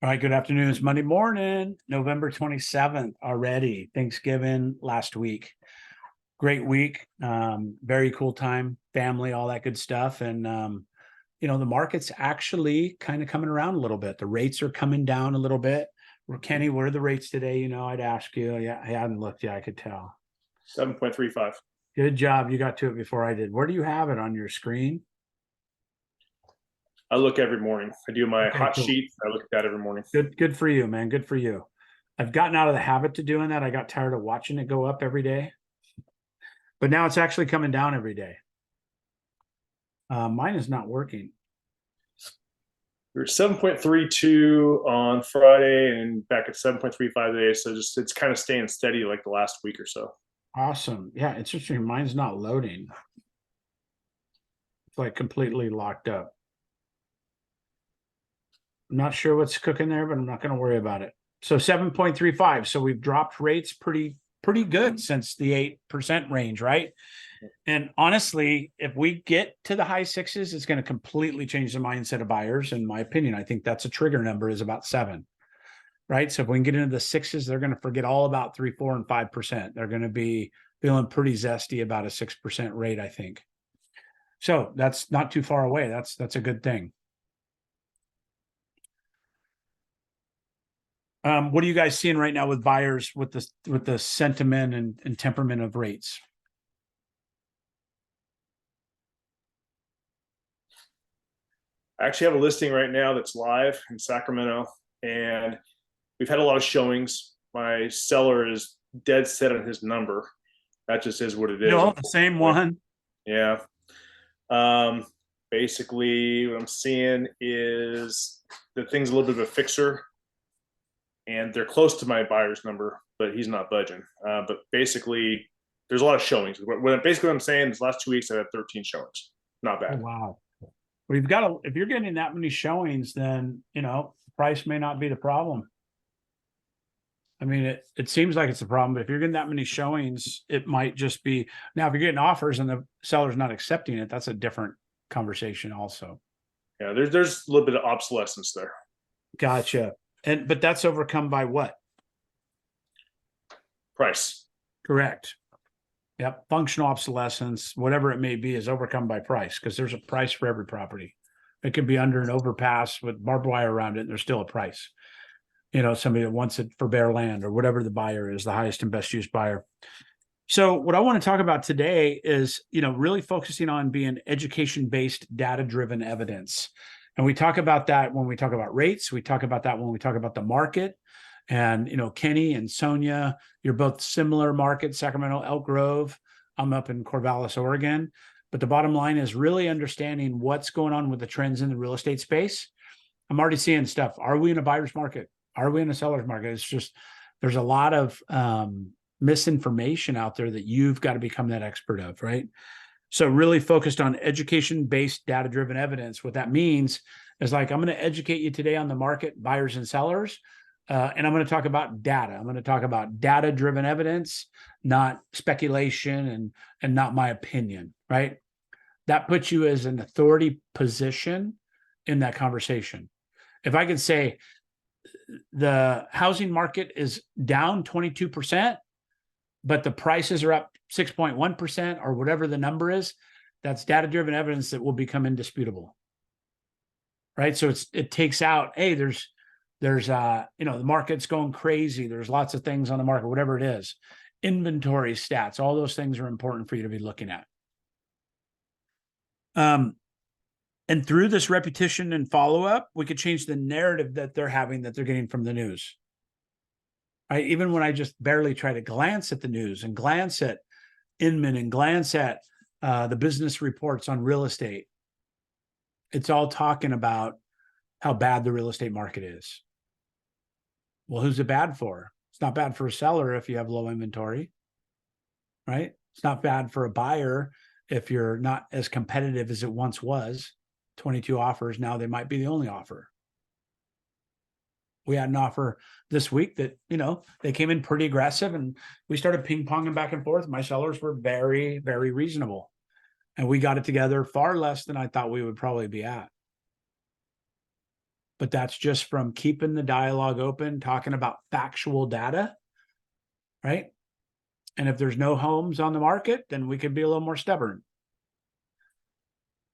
All right, good afternoon. It's Monday morning, November 27th already. Thanksgiving last week. Great week. Very cool time, family, all that good stuff. And the market's actually kind of coming around a little bit. The rates are coming down a little bit. Kenny, what are the rates today? I'd ask you. Yeah, I hadn't looked yet, I could tell. 7.35. Good job. You got to it before I did. Where do you have it on your screen? I look every morning. I do my Okay, hot cool. sheet. I look at that every morning. Good for you, man. Good for you. I've gotten out of the habit to doing that. I got tired of watching it go up every day. But now it's actually coming down every day. Mine is not working. We are 7.32 on Friday and back at 7.35 today. So it's kind of staying steady like the last week or so. Awesome. Yeah, it's interesting. Mine's not loading. It's like completely locked up. I'm not sure what's cooking there, but I'm not going to worry about it. So 7.35. So we've dropped rates pretty good since the 8% range, right? And honestly, if we get to the high sixes, it's going to completely change the mindset of buyers. In my opinion, I think that's a trigger number is about 7, right? So if we can get into the sixes, they're going to forget all about 3, 4, and 5%. They're going to be feeling pretty zesty about a 6% rate, I think. So that's not too far away. That's a good thing. What are you guys seeing right now with buyers with the sentiment and temperament of rates? I actually have a listing right now that's live in Sacramento, and we've had a lot of showings. My seller is dead set on his number. That just is what it is. The same one. Yeah. Basically, what I'm seeing is the thing's a little bit of a fixer, and they're close to my buyer's number, but he's not budging. But basically, there's a lot of showings. Basically, what I'm saying is, last 2 weeks I had 13 showings. Not bad. Oh, wow. Well, if you're getting that many showings, then price may not be the problem. I mean, it seems like it's a problem, but if you're getting that many showings, it might just be. Now, if you're getting offers and the seller's not accepting it, that's a different conversation also. Yeah, there's a little bit of obsolescence there. Gotcha. But that's overcome by what? Price. Correct. Yep. Functional obsolescence, whatever it may be, is overcome by price because there's a price for every property. It could be under an overpass with barbed wire around it, and there's still a price. Somebody that wants it for bare land or whatever the buyer is, the highest and best use buyer. So what I want to talk about today is, really focusing on being education-based, data-driven evidence. And we talk about that when we talk about rates. We talk about that when we talk about the market. And, Kenny and Sonia, you're both similar market, Sacramento, Elk Grove. I'm up in Corvallis, Oregon. But the bottom line is really understanding what's going on with the trends in the real estate space. I'm already seeing stuff. Are we in a buyer's market? Are we in a seller's market? It's just, there's a lot of misinformation out there that you've got to become that expert of, right? So really focused on education-based, data-driven evidence. What that means is I'm going to educate you today on the market, buyers and sellers, and I'm going to talk about data. I'm going to talk about data-driven evidence, not speculation and not my opinion, right? That puts you as an authority position in that conversation. If I could say the housing market is down 22%, but the prices are up 6.1% or whatever the number is, that's data-driven evidence that will become indisputable, right? So it takes out, hey, there's the market's going crazy. There's lots of things on the market, whatever it is. Inventory stats, all those things are important for you to be looking at. And through this repetition and follow-up, we could change the narrative that they're having, that they're getting from the news. Even when I just barely try to glance at the news and glance at Inman and glance at the business reports on real estate, it's all talking about how bad the real estate market is. Well, who's it bad for? It's not bad for a seller if you have low inventory, right? It's not bad for a buyer if you're not as competitive as it once was. 22 offers, now they might be the only offer. We had an offer this week that, they came in pretty aggressive and we started ping-ponging back and forth. My sellers were very, very reasonable. And we got it together far less than I thought we would probably be at. but that's just from keeping the dialogue open, talking about factual data, right? And if there's no homes on the market, then we could be a little more stubborn,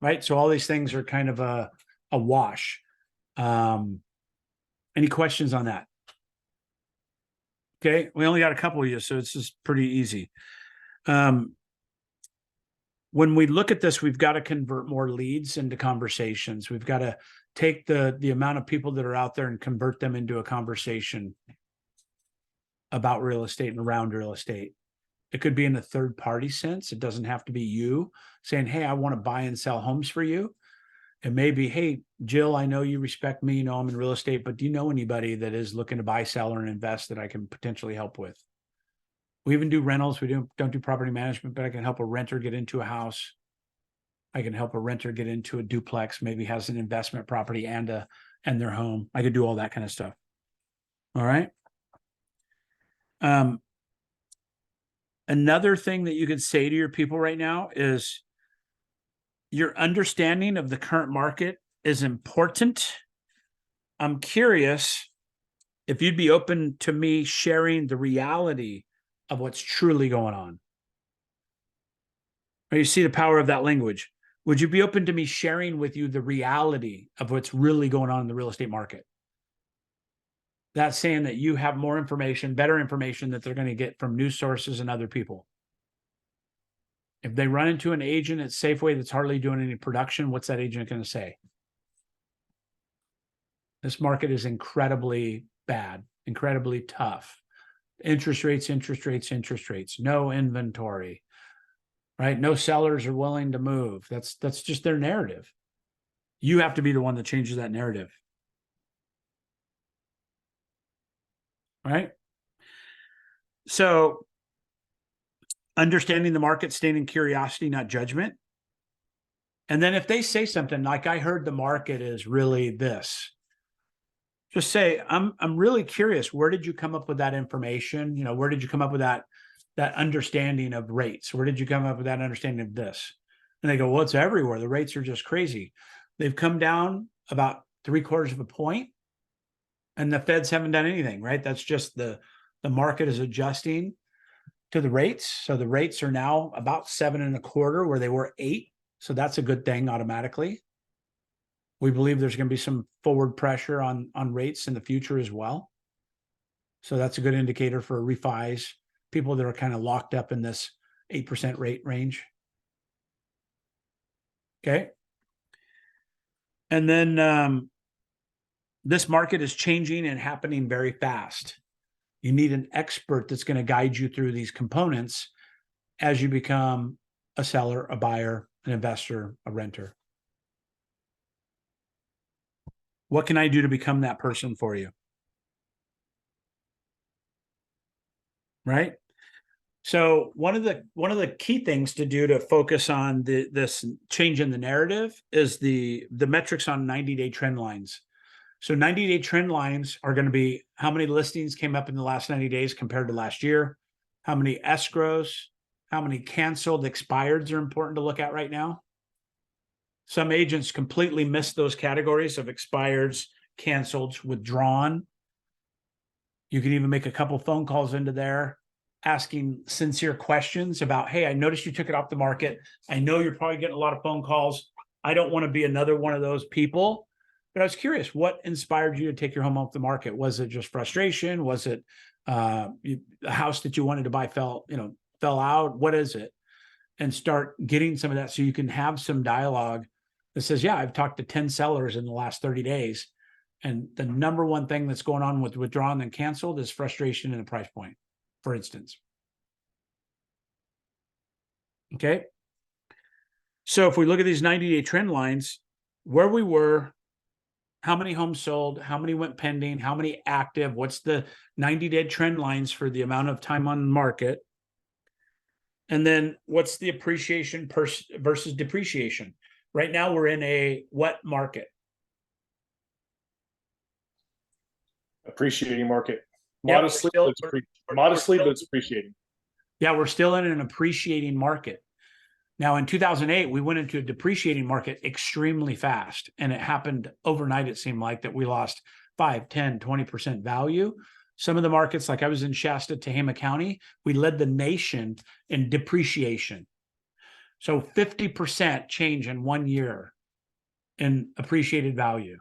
right? So all these things are kind of a wash. Any questions on that? Okay, we only got a couple of you, so it's just pretty easy. When we look at this, we've got to convert more leads into conversations. We've got to take the amount of people that are out there and convert them into a conversation about real estate and around real estate. It could be in a third party sense. It doesn't have to be you saying, hey, I want to buy and sell homes for you. It may be, hey, Jill, I know you respect me, you know, I'm in real estate, but do you know anybody that is looking to buy, sell, or invest that I can potentially help with? We even do rentals. We don't do property management, but I can help a renter get into a house. I can help a renter get into a duplex, maybe has an investment property and their home. I could do all that kind of stuff. All right. Another thing that you could say to your people right now is your understanding of the current market is important. I'm curious if you'd be open to me sharing the reality of what's truly going on. You see the power of that language. Would you be open to me sharing with you the reality of what's really going on in the real estate market? That's saying that you have more information, better information that they're going to get from news sources and other people. If they run into an agent at Safeway that's hardly doing any production, what's that agent going to say? This market is incredibly bad, incredibly tough. Interest rates, interest rates, interest rates, no inventory, right? No sellers are willing to move. That's just their narrative. You have to be the one that changes that narrative. Right? So understanding the market, staying in curiosity, not judgment. And then if they say something like, I heard the market is really this, just say, I'm really curious. Where did you come up with that information? You know, where did you come up with that understanding of rates? Where did you come up with that understanding of this? And they go, well, it's everywhere. The rates are just crazy. They've come down about 3/4 of a point, and the Feds haven't done anything, right? That's just the market is adjusting to the rates. So the rates are now about 7.25 where they were 8. So that's a good thing automatically. We believe there's going to be some forward pressure on rates in the future as well. So that's a good indicator for refis, people that are kind of locked up in this 8% rate range. Okay. And then this market is changing and happening very fast. You need an expert that's going to guide you through these components as you become a seller, a buyer, an investor, a renter. What can I do to become that person for you? Right? So one of the key things to do to focus on this change in the narrative is the metrics on 90-day trend lines. So 90-day trend lines are going to be how many listings came up in the last 90 days compared to last year, how many escrows, how many canceled expireds are important to look at right now. Some agents completely miss those categories of expireds, canceled, withdrawn. You can even make a couple phone calls into there asking sincere questions about, hey, I noticed you took it off the market. I know you're probably getting a lot of phone calls. I don't want to be another one of those people. But I was curious, what inspired you to take your home off the market? Was it just frustration? Was it the house that you wanted to buy fell out? What is it? And start getting some of that so you can have some dialogue that says, yeah, I've talked to 10 sellers in the last 30 days. And the number one thing that's going on with withdrawn and canceled is frustration in a price point, for instance. Okay. So if we look at these 90-day trend lines, where we were, how many homes sold, how many went pending, how many active, what's the 90-day trend lines for the amount of time on the market? And then what's the appreciation versus depreciation? Right now we're in a what market? Appreciating market. Yeah, Modestly, but it's appreciating. Yeah, we're still in an appreciating market. Now, in 2008, we went into a depreciating market extremely fast, and it happened overnight. It seemed like that we lost 5, 10, 20% value. Some of the markets, like I was in Shasta, Tehama County, we led the nation in depreciation. So 50% change in 1 year in appreciated value,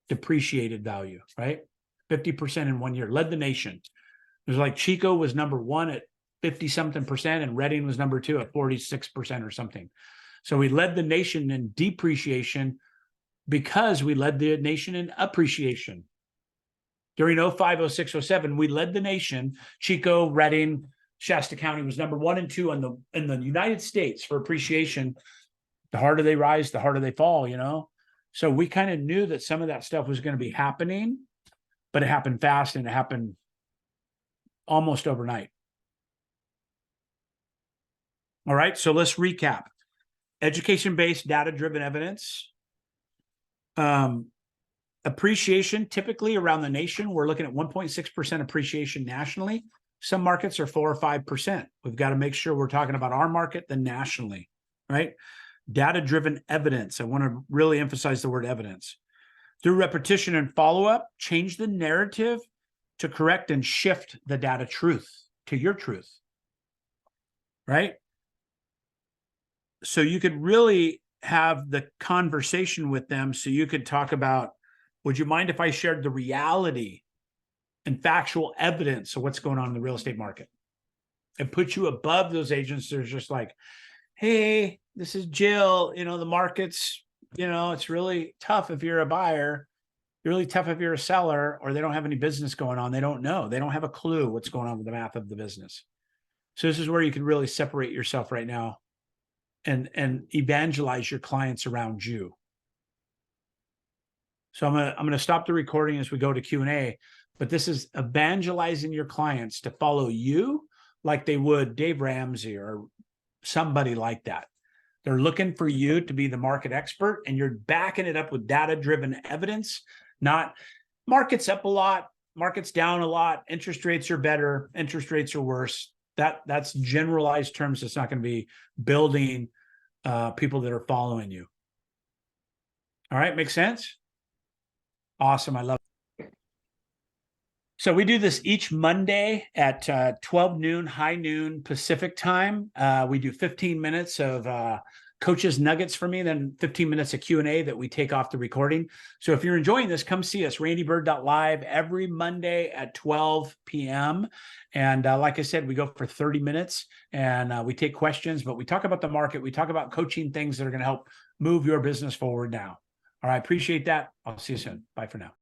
depreciated value, right? 50% in 1 year, led the nation. It was like Chico was number one at 50 something percent, and Redding was number two at 46% or something. So we led the nation in depreciation because we led the nation in appreciation. During 05, 06, 07, we led the nation. Chico, Redding, Shasta County was number 1 and 2 in the United States for appreciation. The harder they rise, the harder they fall, you know? So we kind of knew that some of that stuff was going to be happening, but it happened fast and it happened almost overnight. All right, so let's recap. Education-based, data-driven evidence. Appreciation, typically around the nation, we're looking at 1.6% appreciation nationally. Some markets are 4 or 5%. We've got to make sure we're talking about our market, then nationally, right? Data-driven evidence. I want to really emphasize the word evidence. Through repetition and follow-up, change the narrative to correct and shift the data truth to your truth, right? So you could really have the conversation with them. So you could talk about, would you mind if I shared the reality and factual evidence of what's going on in the real estate market? It puts you above those agents. There's just like, hey, this is Jill. You know, the market's, you know, it's really tough if you're a buyer, really tough if you're a seller, or they don't have any business going on. They don't know. They don't have a clue what's going on with the math of the business. So this is where you can really separate yourself right now and evangelize your clients around you. So I'm gonna stop the recording as we go to Q&A, but this is evangelizing your clients to follow you like they would Dave Ramsey or somebody like that. They're looking for you to be the market expert, and you're backing it up with data-driven evidence, not market's up a lot, market's down a lot, interest rates are better, interest rates are worse. That's generalized terms. It's not going to be building people that are following you. All right, makes sense? Awesome, I love it. So we do this each Monday at 12 noon, high noon Pacific time. We do 15 minutes of coaches nuggets for me, then 15 minutes of Q&A that we take off the recording. So if you're enjoying this, come see us, randybyrd.live, every Monday at 12 p.m. And like I said, we go for 30 minutes and we take questions, but we talk about the market. We talk about coaching things that are going to help move your business forward now. All right, appreciate that. I'll see you soon. Bye for now.